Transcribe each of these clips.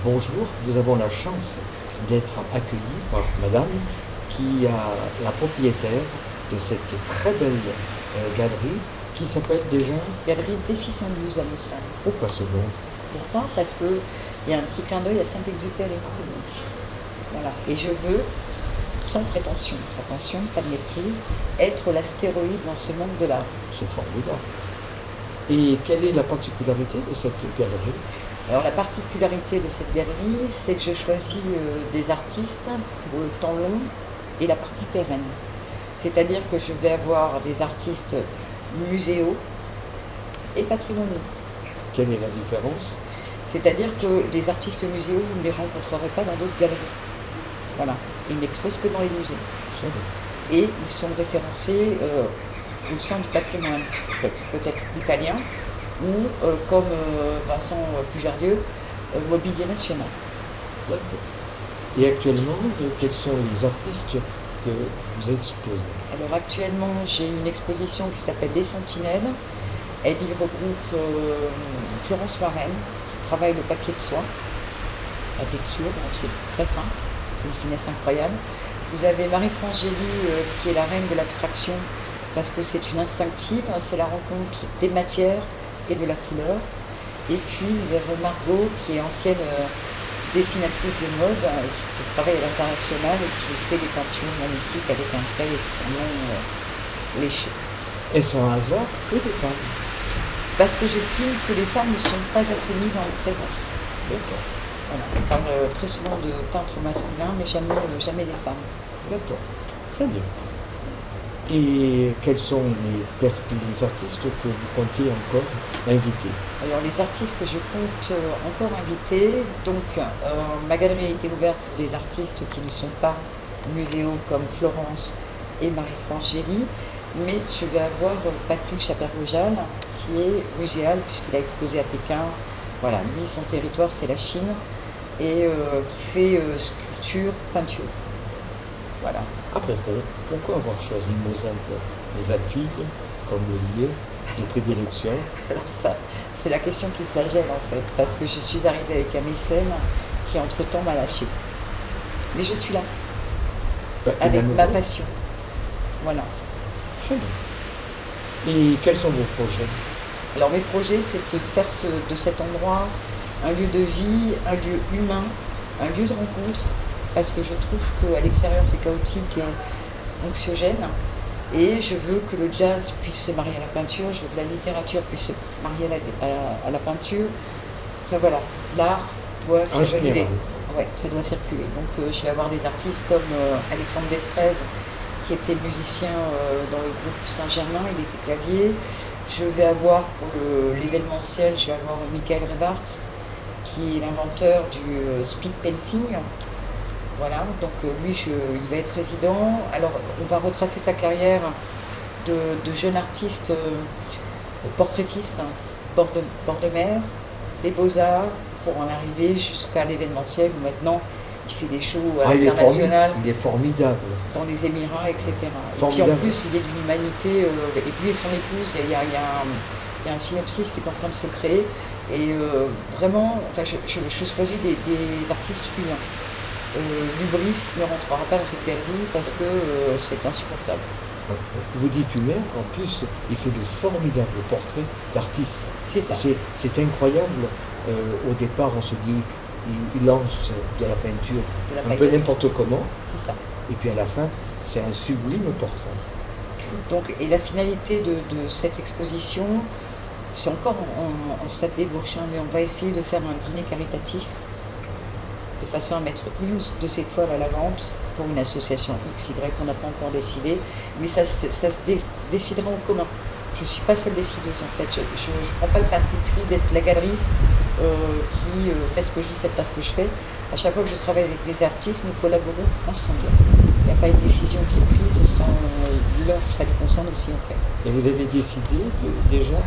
bonjour, nous avons la chance d'être accueillis par madame qui est la propriétaire de cette très belle galerie qui s'appelle déjà Galerie B612 à Mossane. Pourquoi ce nom? Pourquoi? Parce qu'il y a un petit clin d'œil à Saint-Exupéry. Voilà. Et je veux, sans prétention, pas de méprise, être l'astéroïde dans ce monde de l'art. C'est formidable. Et quelle est la particularité de cette galerie? Alors la particularité de cette galerie, c'est que je choisis des artistes pour le temps long et la partie pérenne. C'est-à-dire que je vais avoir des artistes muséaux et patrimoniaux. Quelle est la différence? C'est-à-dire que les artistes muséaux, vous ne les rencontrerez pas dans d'autres galeries. Voilà, ils n'exposent que dans les musées. Et ils sont référencés au sein du patrimoine, peut-être italien, ou comme Vincent Pujardieu, mobilier national. D'accord. Et actuellement, quels sont les artistes que vous exposez? Alors actuellement, j'ai une exposition qui s'appelle Les Sentinelles. Elle y regroupe Florence Varenne, qui travaille le papier de soie, la texture, donc c'est très fin, une finesse incroyable. Vous avez Marie Frangéli, qui est la reine de l'abstraction, parce que c'est une instinctive, c'est la rencontre des matières et de la couleur. Et puis nous avons Margot, qui est ancienne dessinatrice de mode, qui travaille à l'international et qui fait des peintures magnifiques avec un trait extrêmement léché. Est-ce un hasard que des femmes? C'est parce que j'estime que les femmes ne sont pas assez mises en présence. D'accord. Voilà. On parle très souvent de peintres masculins, mais jamais des femmes. D'accord. Très bien. Et quels sont les artistes que vous comptez encore inviter? Alors les artistes que je compte encore inviter, donc ma galerie a été ouverte pour des artistes qui ne sont pas muséaux comme Florence et Marie-France Gély, mais je vais avoir Patrick Chaperojal qui est muséal puisqu'il a exposé à Pékin. Voilà, lui son territoire c'est la Chine et qui fait sculpture, peinture. Voilà. Après, pourquoi avoir choisi Mossane, les Alpes comme le lieu de prédilection? Alors ça, c'est la question qui flagelle en fait, parce que je suis arrivée avec un mécène qui entre-temps m'a lâché. Mais je suis là, avec ma passion. Voilà. Très bien. Et quels sont vos projets? Alors mes projets, c'est de faire de cet endroit un lieu de vie, un lieu humain, un lieu de rencontre, parce que je trouve qu'à l'extérieur c'est chaotique et anxiogène. Et je veux que le jazz puisse se marier à la peinture, je veux que la littérature puisse se marier à la peinture. Enfin voilà, l'art doit circuler. Ouais, ça doit circuler. Donc je vais avoir des artistes comme Alexandre Destrez, qui était musicien dans le groupe Saint-Germain, il était clavier. Je vais avoir pour l'événementiel, je vais avoir Michael Rebart, qui est l'inventeur du speed painting. Voilà, donc lui, il va être résident. Alors, on va retracer sa carrière de jeune artiste portraitiste, bord de mer, des beaux-arts, pour en arriver jusqu'à l'événementiel où maintenant il fait des shows à l'international. Il est formidable. Dans les Émirats, etc. Et puis en plus, il est d'une humanité, et lui et son épouse, il y a un synopsis qui est en train de se créer. Et vraiment, enfin, je choisis des artistes humains. L'hubris ne rentrera pas dans cette galerie parce que c'est insupportable. Vous dites humain, en plus, il fait de formidables portraits d'artistes. C'est ça. C'est incroyable. Au départ, on se dit, il lance de la peinture un peu n'importe comment. C'est ça. Et puis à la fin, c'est un sublime portrait. Donc, et la finalité de cette exposition, c'est encore en stade d'ébauche, mais on va essayer de faire un dîner caritatif de façon à mettre une de ces toiles à la vente pour une association XY qu'on n'a pas encore décidé, mais ça se décidera en commun. Je ne suis pas seule décideuse en fait, je ne prends pas le parti pris d'être la galeriste qui fait ce que je dis, faites pas ce que je fais. À chaque fois que je travaille avec les artistes, nous collaborons ensemble. Il n'y a pas une décision qui est prise sans leur, ça les concerne aussi en fait. Et vous avez décidé déjà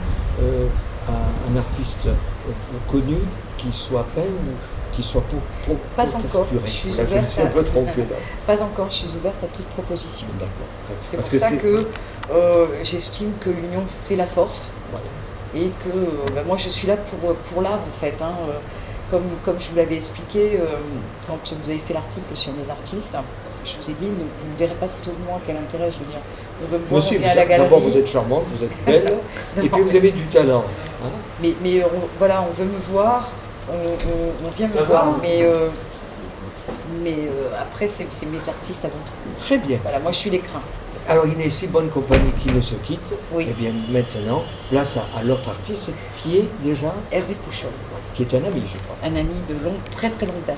un artiste connu qui soit peine, qui soit pour pas encore, je suis ouverte un peu trompé, là. Pas encore, je suis ouverte à toute proposition. D'accord. C'est pour ça que j'estime que l'union fait la force. Voilà. Et que moi je suis là pour l'art en fait. comme je vous l'avais expliqué, quand vous avez fait l'article sur mes artistes, je vous ai dit, vous ne verrez pas de photo de moi, quel intérêt, je veux dire. On veut me voir, on vient à la galerie. D'abord, vous êtes charmante, vous êtes belle, et puis vous avez du talent. Hein. Mais voilà, on veut me voir, on vient me voir, mais après, c'est mes artistes avant tout. Très bien. Voilà, moi je suis l'écrin. Alors Inès, si bonne compagnie qui ne se quitte, Oui. eh bien maintenant, place à l'autre artiste qui est déjà, Hervé Pouchol, qui est un ami, je crois. un ami de très très longue date.